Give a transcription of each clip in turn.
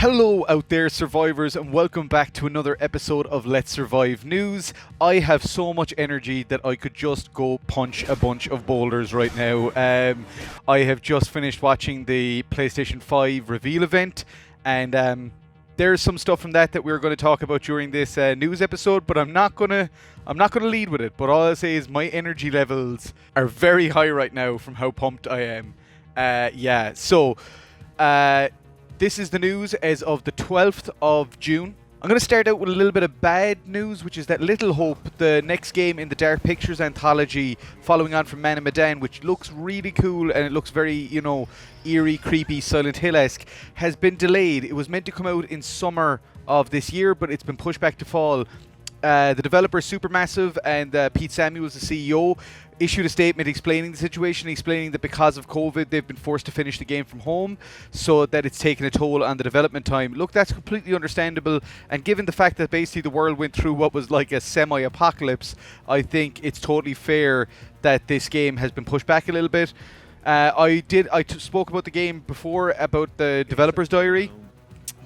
Hello out there, survivors, and welcome back to another episode of Let's Survive News. I have so much energy that I could just go punch a bunch of boulders right now. I have just finished watching the PlayStation 5 reveal event, and there's some stuff from that we're going to talk about during this news episode, but I'm not gonna lead with it. But all I'll say is my energy levels are very high right now from how pumped I am. This is the news as of the 12th of June. I'm going to start out with a little bit of bad news, which is that Little Hope, the next game in the Dark Pictures anthology, following on from Man of Medan, which looks really cool and it looks very, eerie, creepy, Silent Hill-esque, has been delayed. It was meant to come out in summer of this year, but it's been pushed back to fall. The developer Supermassive and Pete Samuels, the CEO, issued a statement explaining the situation, explaining that because of COVID, they've been forced to finish the game from home, so that it's taken a toll on the development time. Look, that's completely understandable, and given the fact that basically the world went through what was like a semi-apocalypse, I think it's totally fair that this game has been pushed back a little bit. I spoke about the game before, about the developer's diary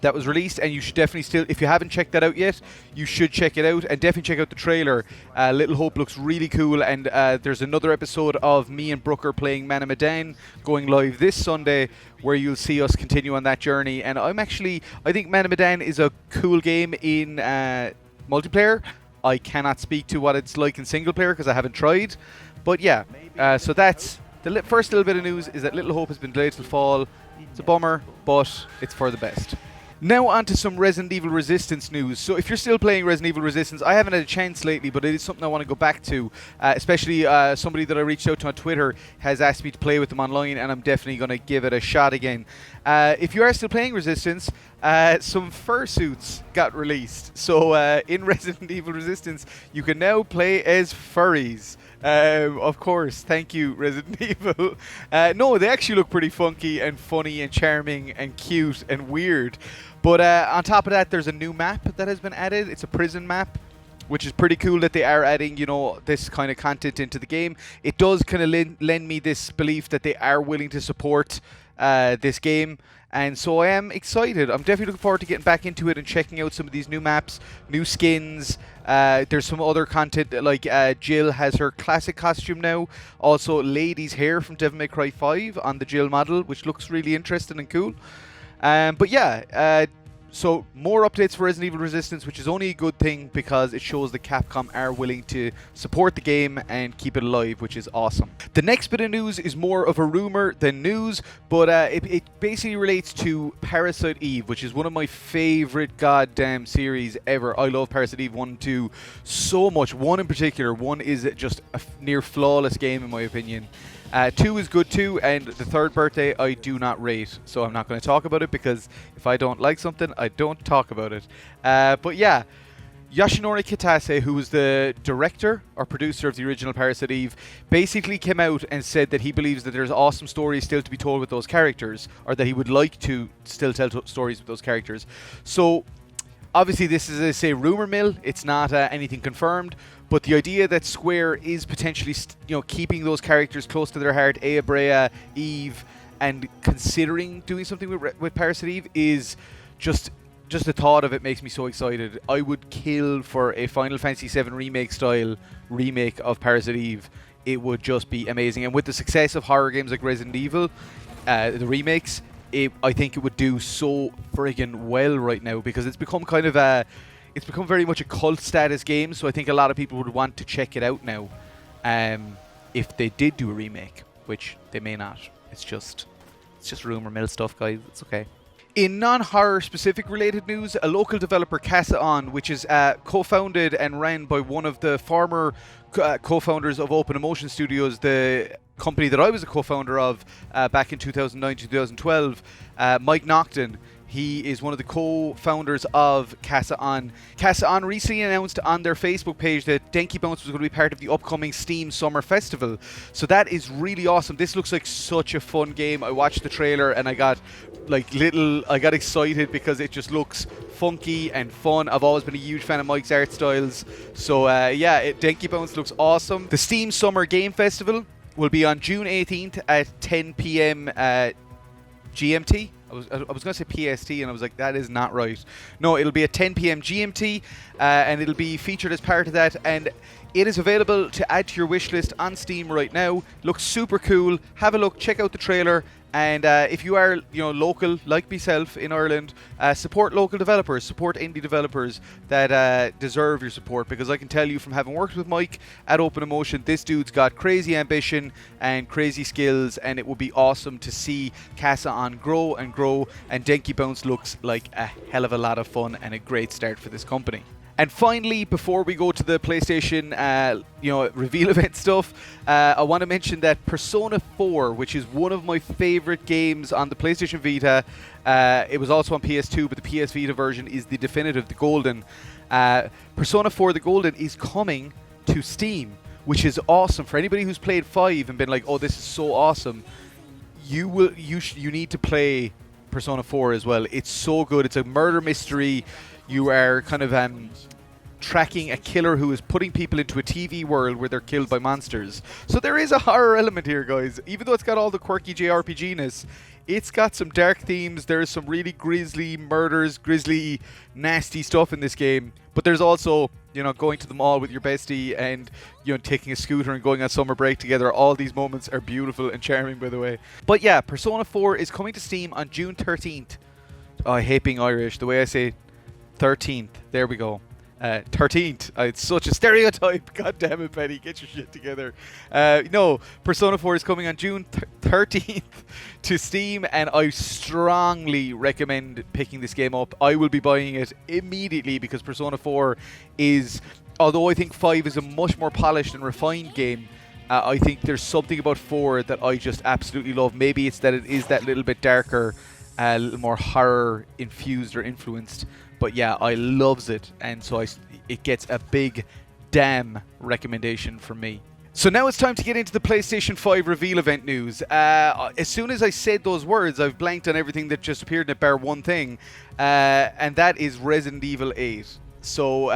that was released, and you should definitely still, if you haven't checked that out yet, you should check it out, and definitely check out the trailer. Little Hope looks really cool, and there's another episode of me and Brooker playing Man of Medan going live this Sunday, where you'll see us continue on that journey. And I think Man of Medan is a cool game in multiplayer. I cannot speak to what it's like in single player because I haven't tried, but yeah, so that's the first little bit of news, is that Little Hope has been delayed till fall. It's a bummer, but it's for the best. Now on to some Resident Evil Resistance news. So if you're still playing Resident Evil Resistance, I haven't had a chance lately, but it is something I want to go back to. Especially somebody that I reached out to on Twitter has asked me to play with them online, and I'm definitely going to give it a shot again. If you are still playing Resistance, some fursuits got released. So in Resident Evil Resistance, you can now play as furries. Of course, thank you, Resident Evil. No, they actually look pretty funky and funny and charming and cute and weird. But on top of that, there's a new map that has been added. It's a prison map, which is pretty cool that they are adding, this kind of content into the game. It does kind of lend me this belief that they are willing to support this game. And so I am excited. I'm definitely looking forward to getting back into it and checking out some of these new maps, new skins. There's some other content, like Jill has her classic costume now. Also, Lady's hair from Devil May Cry 5 on the Jill model, which looks really interesting and cool. But yeah, so more updates for Resident Evil Resistance, which is only a good thing because it shows that Capcom are willing to support the game and keep it alive, which is awesome. The next bit of news is more of a rumor than news, but it basically relates to Parasite Eve, which is one of my favorite goddamn series ever. I love Parasite Eve 1 and 2 so much. 1 in particular, 1 is just a near flawless game in my opinion. 2 is good too, and the third birthday I do not rate, so I'm not going to talk about it, because if I don't like something, I don't talk about it. But yeah, Yoshinori Kitase, who was the director or producer of the original Parasite Eve, basically came out and said that he believes that there's awesome stories still to be told with those characters, or that he would like to still tell stories with those characters. So obviously this is a rumor mill, it's not anything confirmed, but the idea that Square is potentially keeping those characters close to their heart, Ea, Brea, Eve, and considering doing something with Parasite Eve, is just the thought of it makes me so excited. I would kill for a Final Fantasy VII remake style remake of Parasite Eve. It would just be amazing, and with the success of horror games like Resident Evil, the remakes, I think it would do so friggin' well right now, because it's become it's become very much a cult status game, so I think a lot of people would want to check it out now, if they did do a remake, which they may not. It's just rumor mill stuff, guys. It's okay. In non-horror specific related news, a local developer, Casa On, which is co-founded and ran by one of the former co-founders of Open Emotion Studios, the company that I was a co-founder of back in 2009-2012, Mike Nocton. He is one of the co-founders of Casa On. Casa On recently announced on their Facebook page that Denki Bounce was going to be part of the upcoming Steam Summer Festival. So that is really awesome. This looks like such a fun game. I watched the trailer and I got excited because it just looks funky and fun. I've always been a huge fan of Mike's art styles. So Denki Bounce looks awesome. The Steam Summer Game Festival will be on June 18th at 10 p.m. GMT. I was going to say PST, and I was like, that is not right. No, it'll be at 10 p.m. GMT, and it'll be featured as part of that. And it is available to add to your wish list on Steam right now. Looks super cool. Have a look. Check out the trailer. And if you are, local like myself in Ireland, support local developers, support indie developers that deserve your support. Because I can tell you from having worked with Mike at Open Emotion, this dude's got crazy ambition and crazy skills, and it would be awesome to see Casa on grow and grow. And Denki Bounce looks like a hell of a lot of fun and a great start for this company. And finally, before we go to the PlayStation, reveal event stuff, I want to mention that Persona 4, which is one of my favorite games on the PlayStation Vita, it was also on PS2, but the PS Vita version is the definitive, the golden. Persona 4, the golden, is coming to Steam, which is awesome. For anybody who's played 5 and been like, oh, this is so awesome, you need to play Persona 4 as well. It's so good. It's a murder mystery. You are kind of tracking a killer who is putting people into a TV world where they're killed by monsters. So there is a horror element here, guys. Even though it's got all the quirky JRPG-ness, it's got some dark themes. There's some really grisly murders, grisly, nasty stuff in this game. But there's also, going to the mall with your bestie and, taking a scooter and going on summer break together. All these moments are beautiful and charming, by the way. But yeah, Persona 4 is coming to Steam on June 13th. Oh, I hate being Irish. The way I say 13th. There we go. 13th. It's such a stereotype. God damn it, Paddy. Get your shit together. No, Persona 4 is coming on June 13th to Steam, and I strongly recommend picking this game up. I will be buying it immediately because Persona 4 is, although I think 5 is a much more polished and refined game, I think there's something about 4 that I just absolutely love. Maybe it's that it is that little bit darker, a little more horror infused or influenced. But yeah, I loves it, and so it gets a big damn recommendation from me. So now it's time to get into the PlayStation 5 reveal event news. As soon as I said those words, I've blanked on everything that just appeared in it, bar one thing, and that is Resident Evil 8. So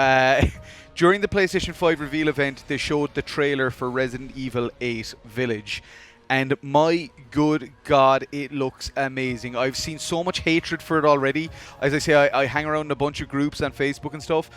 during the PlayStation 5 reveal event, they showed the trailer for Resident Evil 8 Village. And my good God, it looks amazing. I've seen so much hatred for it already. As I say, I hang around in a bunch of groups on Facebook and stuff.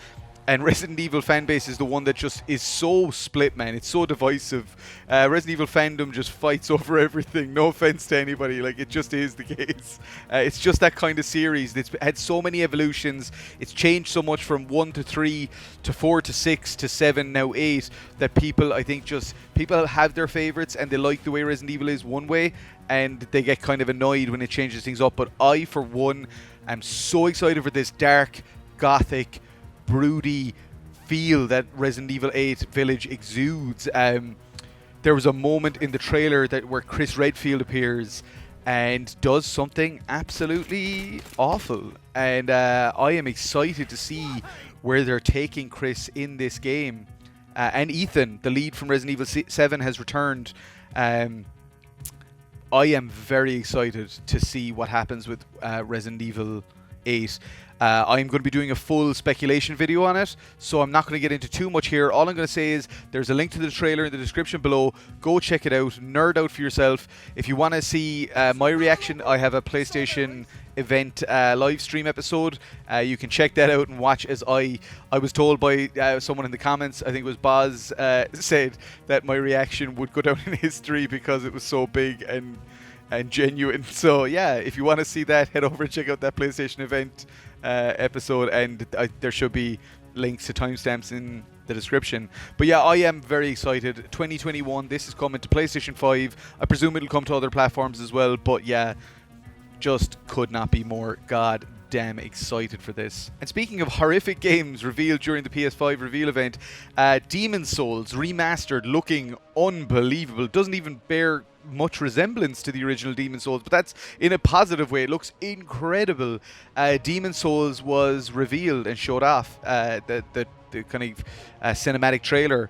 And Resident Evil fanbase is the one that just is so split, man. It's so divisive. Resident Evil fandom just fights over everything. No offense to anybody. Like, it just is the case. It's just that kind of series. It's had so many evolutions. It's changed so much from 1 to 3 to 4 to 6 to 7, now 8, that people, I think, people have their favorites and they like the way Resident Evil is one way, and they get kind of annoyed when it changes things up. But I, for one, am so excited for this dark, gothic, broody feel that Resident Evil 8 Village exudes. There was a moment in the trailer where Chris Redfield appears and does something absolutely awful, and I am excited to see where they're taking Chris in this game. And Ethan, the lead from Resident Evil 7, has returned. I am very excited to see what happens with Resident Evil 8. I'm going to be doing a full speculation video on it, so I'm not going to get into too much here. All I'm going to say is there's a link to the trailer in the description below. Go check it out, nerd out for yourself. If you want to see my reaction, I have a PlayStation event live stream episode. You can check that out and watch as I was told by someone in the comments, I think it was Boz, said that my reaction would go down in history because it was so big and genuine. So yeah, if you want to see that, head over and check out that PlayStation event episode, and there should be links to timestamps in the description. But yeah, I am very excited. 2021, this is coming to PlayStation 5. I presume it'll come to other platforms as well, but yeah, just could not be more goddamn excited for this. And speaking of horrific games revealed during the PS5 reveal event, Demon's Souls Remastered, looking unbelievable. Doesn't even bear much resemblance to the original Demon's Souls, but that's in a positive way. It looks incredible. Demon's Souls was revealed and showed off, the kind of cinematic trailer.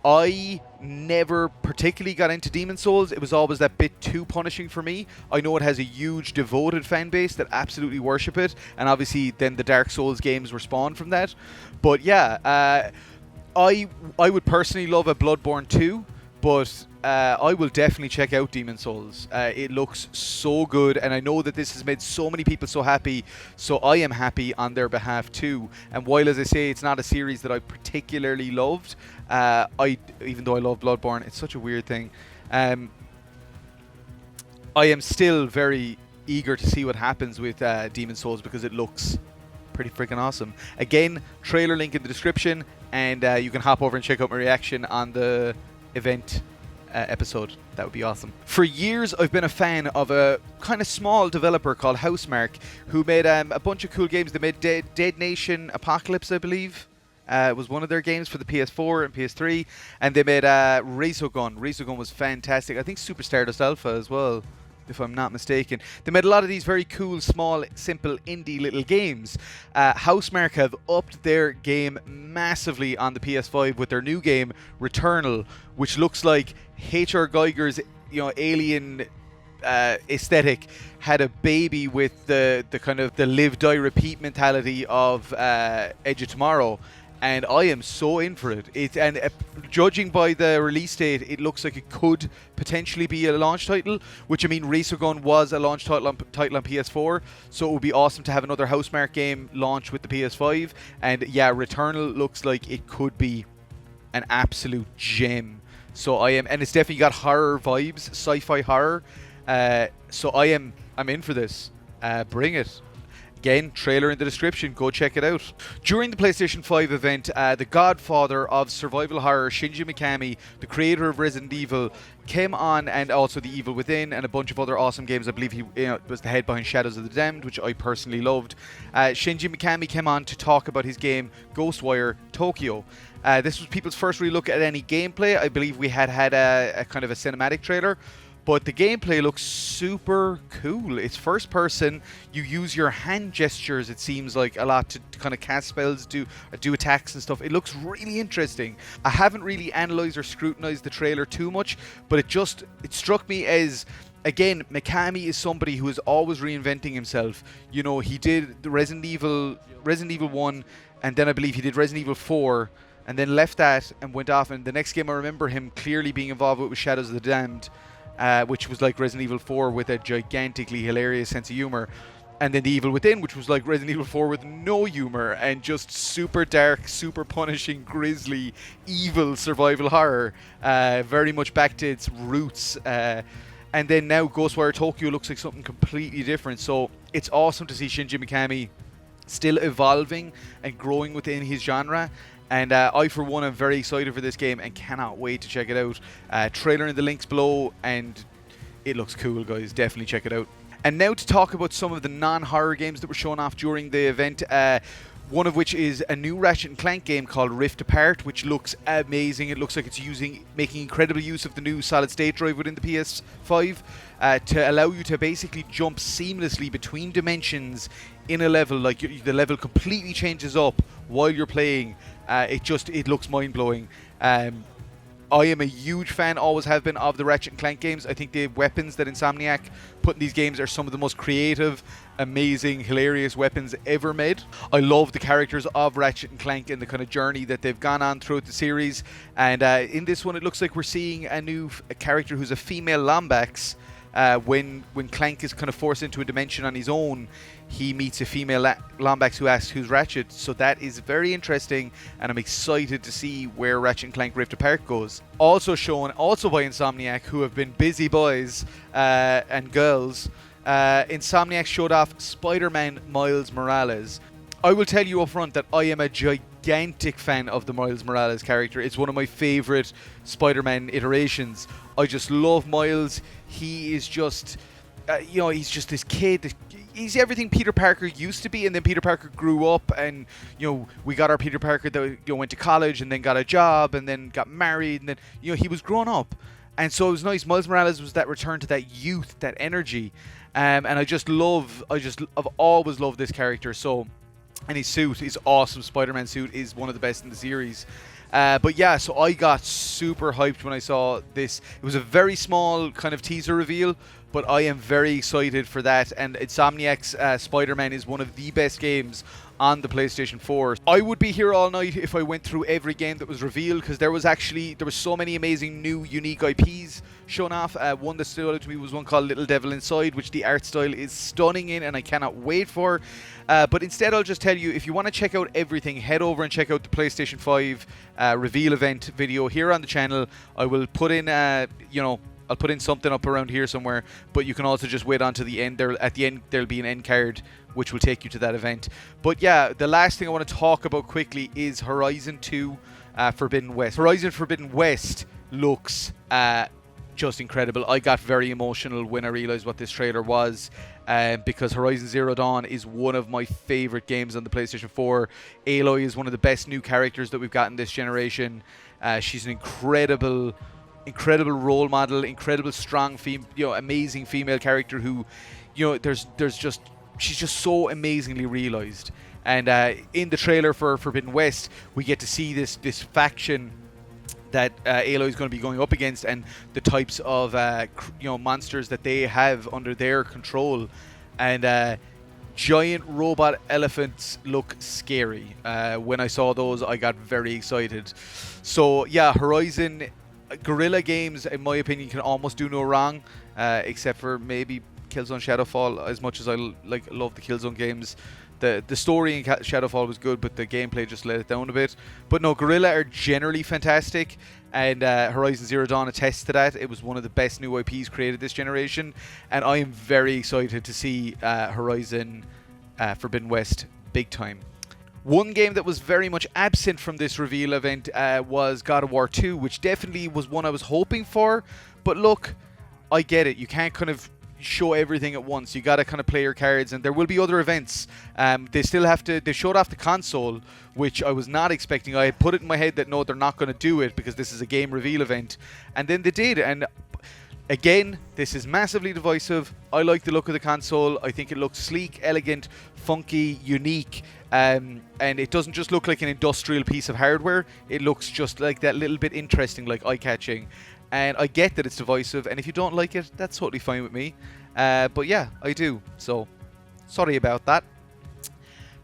I never particularly got into Demon's Souls. It was always that bit too punishing for me. I know it has a huge devoted fan base that absolutely worship it, and obviously then the Dark Souls games were spawned from that. But yeah, I would personally love a Bloodborne 2, but I will definitely check out Demon Souls. It looks so good, and I know that this has made so many people so happy, so I am happy on their behalf too. And while, as I say, it's not a series that I particularly loved, even though I love Bloodborne, it's such a weird thing. I am still very eager to see what happens with Demon Souls, because it looks pretty freaking awesome. Again, trailer link in the description, and you can hop over and check out my reaction on the event episode. That would be awesome. For years, I've been a fan of a kind of small developer called Housemarque, who made a bunch of cool games. They made Dead Nation Apocalypse, I believe. Was one of their games for the PS4 and PS3, and they made Resogun. Resogun was fantastic. I think Super Stardust Alpha as well, if I'm not mistaken. They made a lot of these very cool, small, simple, indie little games. Housemarque have upped their game massively on the PS5 with their new game, Returnal, which looks like H.R. Geiger's, alien aesthetic had a baby with the kind of the live, die, repeat mentality of Edge of Tomorrow. And I am so in for it. Judging by the release date, it looks like it could potentially be a launch title, which, I mean, Resogun was a launch title on PS4, so it would be awesome to have another Housemarque game launch with the PS5. And yeah, Returnal looks like it could be an absolute gem. So and it's definitely got horror vibes, sci-fi horror. So I'm in for this. Bring it. Again, trailer in the description, go check it out. During the PlayStation 5 event, the godfather of survival horror, Shinji Mikami, the creator of Resident Evil, came on, and also The Evil Within and a bunch of other awesome games. I believe he was the head behind Shadows of the Damned, which I personally loved. Shinji Mikami came on to talk about his game Ghostwire Tokyo. This was people's first real look at any gameplay. I believe we had a kind of a cinematic trailer, but the gameplay looks super cool. It's first person. You use your hand gestures, it seems like, a lot to kind of cast spells, do attacks and stuff. It looks really interesting. I haven't really analyzed or scrutinized the trailer too much, but it struck me as, again, Mikami is somebody who is always reinventing himself. He did the Resident Evil 1, and then I believe he did Resident Evil 4, and then left that and went off. And the next game I remember him clearly being involved with was Shadows of the Damned, which was like Resident Evil 4 with a gigantically hilarious sense of humor. And then The Evil Within, which was like Resident Evil 4 with no humor and just super dark, super punishing, grisly, evil survival horror. Very much back to its roots. And then now Ghostwire Tokyo looks like something completely different. So it's awesome to see Shinji Mikami still evolving and growing within his genre. And I, for one, am very excited for this game and cannot wait to check it out. Trailer in the links below, and it looks cool, guys. Definitely check it out. And now to talk about some of the non-horror games that were shown off during the event. One of which is a new Ratchet and Clank game called Rift Apart, which looks amazing. It looks like it's making incredible use of the new solid-state drive within the PS5 to allow you to basically jump seamlessly between dimensions in a level. Like, the level completely changes up while you're playing. It looks mind-blowing. I am a huge fan, always have been, of the Ratchet and Clank games. I think the weapons that Insomniac put in these games are some of the most creative, amazing, hilarious weapons ever made. I love the characters of Ratchet and Clank and the kind of journey that they've gone on throughout the series. And in this one, it looks like we're seeing a character who's a female Lombax. When Clank is kind of forced into a dimension on his own, he meets a female Lombax who asks who's Ratchet. So that is very interesting, and I'm excited to see where Ratchet and Clank Rift Apart goes. Also shown, also by Insomniac, who have been busy boys and girls, Insomniac showed off Spider-Man Miles Morales. I will tell you up front that I am a gigantic fan of the Miles Morales character. It's one of my favourite Spider-Man iterations. I just love Miles. He is just, he's just this kid. He's everything Peter Parker used to be, and then Peter Parker grew up, and we got our Peter Parker that went to college and then got a job and then got married, and then he was grown up, and so it was nice. Miles Morales was that return to that youth, that energy, and I've always loved this character. So, and his suit, his awesome Spider-Man suit, is one of the best in the series. But yeah, so I got super hyped when I saw this. It was a very small kind of teaser reveal, but I am very excited for that. And Insomniac's Spider-Man is one of the best games on the PlayStation 4. I would be here all night if I went through every game that was revealed, because there was so many amazing new unique IPs shown off. One that stood out to me was one called Little Devil Inside, which the art style is stunning in and I cannot wait for. But instead I'll just tell you, if you want to check out everything, head over and check out the PlayStation 5 reveal event video here on the channel. I will put in I'll put in something up around here somewhere, but you can also just wait on to the end. At the end, there'll be an end card which will take you to that event. But yeah, the last thing I want to talk about quickly is Horizon 2 Forbidden West. Horizon Forbidden West looks just incredible. I got very emotional when I realized what this trailer was, because Horizon Zero Dawn is one of my favorite games on the PlayStation 4. Aloy is one of the best new characters that we've gotten this generation. She's an incredible role model, incredible strong amazing female character who, she's just so amazingly realized. And in the trailer for Forbidden West, we get to see this faction that Aloy is going to be going up against, and the types of monsters that they have under their control. And giant robot elephants look scary. When I saw those, I got very excited. So yeah, Horizon, Guerrilla Games, in my opinion, can almost do no wrong, except for maybe Killzone Shadowfall. As much as I love the Killzone games, the story in Shadowfall was good, but the gameplay just let it down a bit. But no, Guerrilla are generally fantastic, and Horizon Zero Dawn attests to that. It was one of the best new IPs created this generation, and I am very excited to see Horizon Forbidden West big time. One game that was very much absent from this reveal event was God of War 2, which definitely was one I was hoping for. But look, I get it. You can't kind of show everything at once. You got to kind of play your cards, and there will be other events. They showed off the console, which I was not expecting. I had put it in my head that no, they're not going to do it because this is a game reveal event. And then they did, and again, this is massively divisive. I like the look of the console. I think it looks sleek, elegant, funky, unique. And it doesn't just look like an industrial piece of hardware. It looks just like that little bit interesting, like eye-catching. And I get that it's divisive, and if you don't like it, that's totally fine with me. But yeah, I do. So, sorry about that.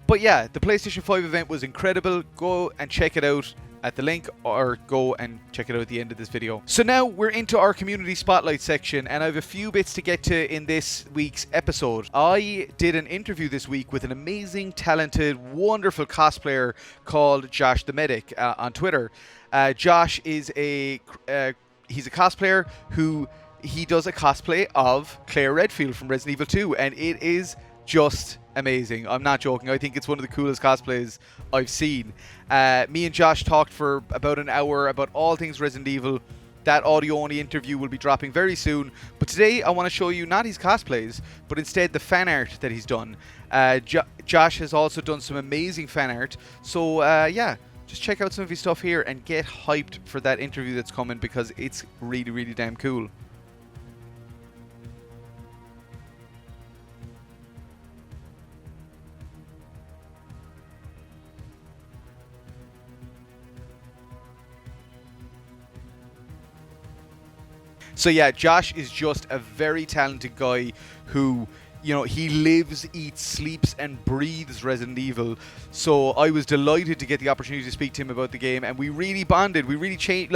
But yeah, the PlayStation 5 event was incredible. Go and check it out at the link, or go and check it out at the end of this video. So now we're into our community spotlight section, and I have a few bits to get to in this week's episode. I did an interview this week with an amazing, talented, wonderful cosplayer called Josh the Medic on Twitter. Josh is he's a cosplayer who he does a cosplay of Claire Redfield from Resident Evil 2, and it is just amazing. I'm not joking. I think it's one of the coolest cosplays I've seen. Me and Josh talked for about an hour about all things Resident Evil. That audio-only interview will be dropping very soon. But today I want to show you not his cosplays, but instead the fan art that he's done. Josh has also done some amazing fan art. So yeah, just check out some of his stuff here and get hyped for that interview that's coming, because it's really, really damn cool. So yeah, Josh is just a very talented guy who, he lives, eats, sleeps, and breathes Resident Evil. So I was delighted to get the opportunity to speak to him about the game, and we really bonded. We really changed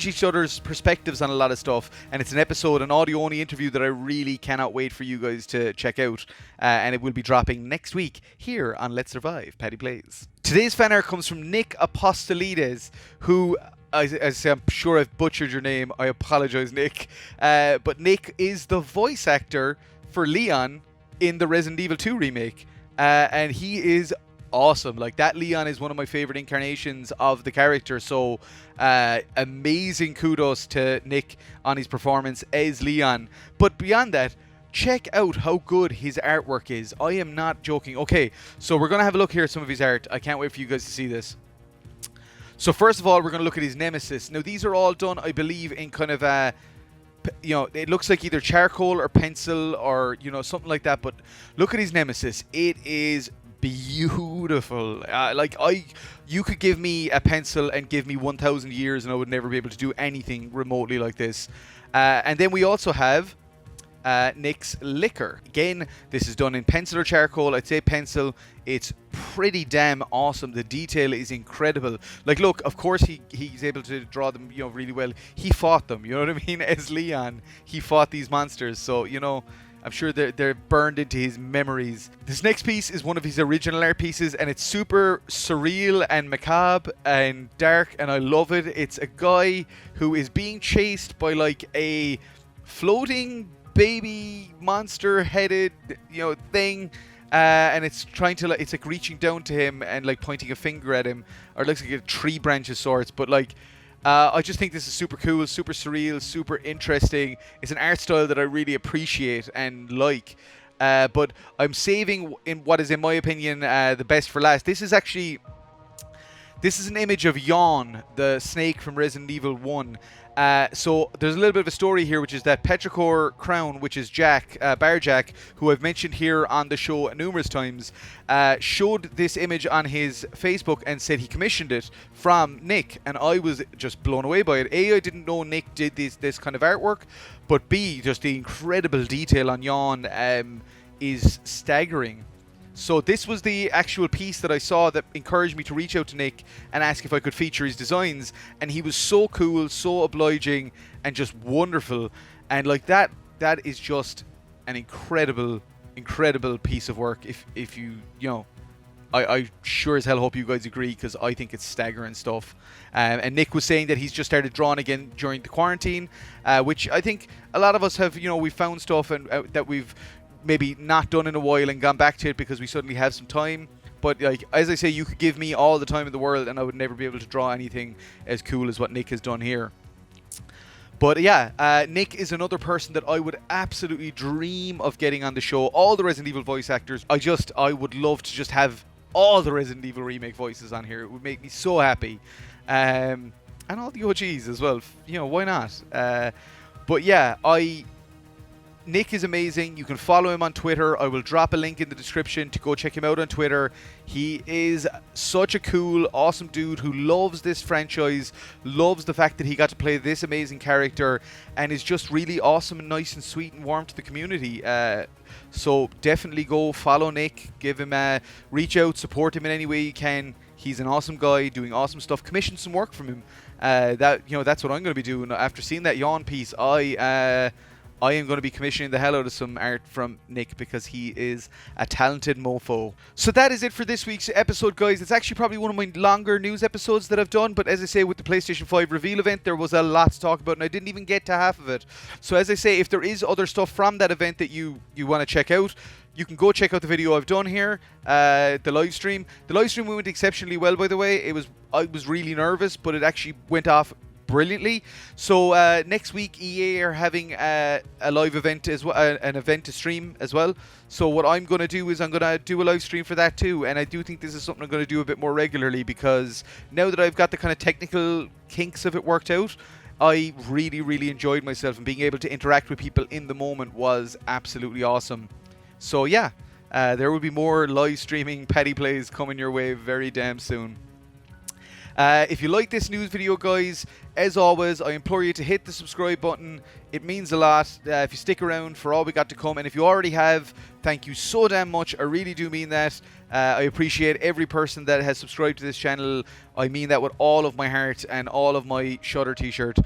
each other's perspectives on a lot of stuff. And it's an audio-only interview that I really cannot wait for you guys to check out. And it will be dropping next week here on Let's Survive, Paddy Plays. Today's fan art comes from Nik Apostolides, who, I'm sure I've butchered your name. I apologize, Nick. But Nick is the voice actor for Leon in the Resident Evil 2 remake. And he is awesome. Like, that Leon is one of my favorite incarnations of the character. So, amazing kudos to Nick on his performance as Leon. But beyond that, check out how good his artwork is. I am not joking. Okay, so we're going to have a look here at some of his art. I can't wait for you guys to see this. So first of all, we're going to look at his nemesis. Now, these are all done, I believe, in kind of it looks like either charcoal or pencil or, something like that. But look at his nemesis. It is beautiful. You could give me a pencil and give me 1,000 years and I would never be able to do anything remotely like this. And then we also have Nick's Liquor. Again, this is done in pencil or charcoal. I'd say pencil. It's pretty damn awesome. The detail is incredible. Like, look, of course he's able to draw them, really well. He fought them, you know what I mean? As Leon, he fought these monsters. So, I'm sure they're burned into his memories. This next piece is one of his original art pieces, and it's super surreal and macabre and dark, and I love it. It's a guy who is being chased by like a floating baby monster headed thing, and it's trying to it's like reaching down to him and like pointing a finger at him, or it looks like a tree branch of sorts. But like I just think this is super cool, super surreal, super interesting. It's an art style that I really appreciate and like, but I'm saving in what is, in my opinion, the best for last. This is an image of Yawn, the snake from Resident Evil 1. So there's a little bit of a story here, which is that Petrichor Crown, which is Jack, Bar Jack, who I've mentioned here on the show numerous times, showed this image on his Facebook and said he commissioned it from Nick, and I was just blown away by it. A, I didn't know Nick did this kind of artwork, but B, just the incredible detail on Yawn is staggering. So this was the actual piece that I saw that encouraged me to reach out to Nick and ask if I could feature his designs, and he was so cool, so obliging, and just wonderful. And like that is just an incredible piece of work. If you I sure as hell hope you guys agree, because I think it's staggering stuff. And Nick was saying that he's just started drawing again during the quarantine, which I think a lot of us have. We found stuff and that we've maybe not done in a while and gone back to it because we suddenly have some time. But like, as I say, you could give me all the time in the world and I would never be able to draw anything as cool as what Nick has done here. But yeah, Nick is another person that I would absolutely dream of getting on the show. All the Resident Evil voice actors, I would love to just have all the Resident Evil remake voices on here. It would make me so happy. And all the OGs as well. Why not? But yeah, Nick is amazing. You can follow him on Twitter. I will drop a link in the description to go check him out on Twitter. He is such a cool, awesome dude who loves this franchise, loves the fact that he got to play this amazing character, and is just really awesome and nice and sweet and warm to the community. So definitely go follow Nick, give him reach out, support him in any way you can. He's an awesome guy doing awesome stuff. Commission some work from him. That's what I'm going to be doing after seeing that Yawn piece. I am going to be commissioning the hell out of some art from Nick because he is a talented mofo. So that is it for this week's episode, guys. It's actually probably one of my longer news episodes that I've done, but as I say, with the PlayStation 5 reveal event, there was a lot to talk about, and I didn't even get to half of it. So as I say, if there is other stuff from that event that you want to check out, you can go check out the video I've done here, the live stream. The live stream went exceptionally well, by the way. I was really nervous, but it actually went off brilliantly. So next week EA are having a live event as well, an event to stream as well. So what I'm going to do is I'm going to do a live stream for that too, and I do think this is something I'm going to do a bit more regularly, because now that I've got the kind of technical kinks of it worked out, I really enjoyed myself, and being able to interact with people in the moment was absolutely awesome. So yeah, there will be more live streaming Paddy plays coming your way very damn soon. If you like this news video, guys, as always, I implore you to hit the subscribe button. It means a lot if you stick around for all we got to come. And if you already have, thank you so damn much. I really do mean that. I appreciate every person that has subscribed to this channel. I mean that with all of my heart and all of my Shutter t-shirt.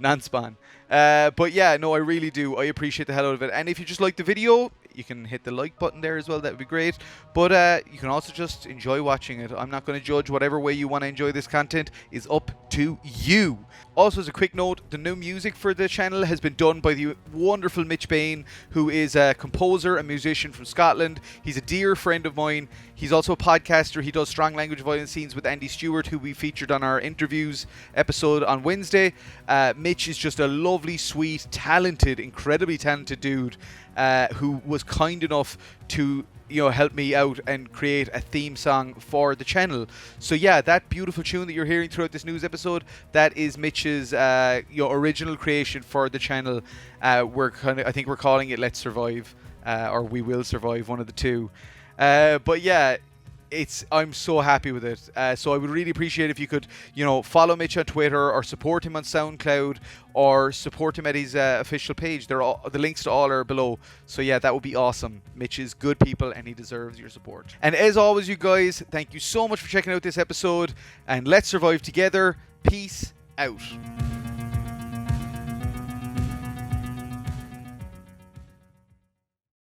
Non-spawn. But yeah, no, I really do. I appreciate the hell out of it. And if you just like the video, you can hit the like button there as well. That would be great. But you can also just enjoy watching it. I'm not going to judge. Whatever way you want to enjoy this content is up to you. Also, as a quick note, the new music for the channel has been done by the wonderful Mitch Bain, who is a composer and musician from Scotland. He's a dear friend of mine. He's also a podcaster. He does strong language violence scenes with Andy Stewart, who we featured on our interviews episode on Wednesday. Mitch is just a lovely, sweet, talented, incredibly talented dude who was kind enough to help me out and create a theme song for the channel. So yeah, that beautiful tune that you're hearing throughout this news episode, that is Mitch's original creation for the channel. I think we're calling it Let's Survive, or We Will Survive, one of the two. But yeah, I'm so happy with it. So I would really appreciate if you could, follow Mitch on Twitter or support him on SoundCloud or support him at his official page. The links to all are below. So yeah, that would be awesome. Mitch is good people and he deserves your support. And as always, you guys, thank you so much for checking out this episode, and let's survive together. Peace out.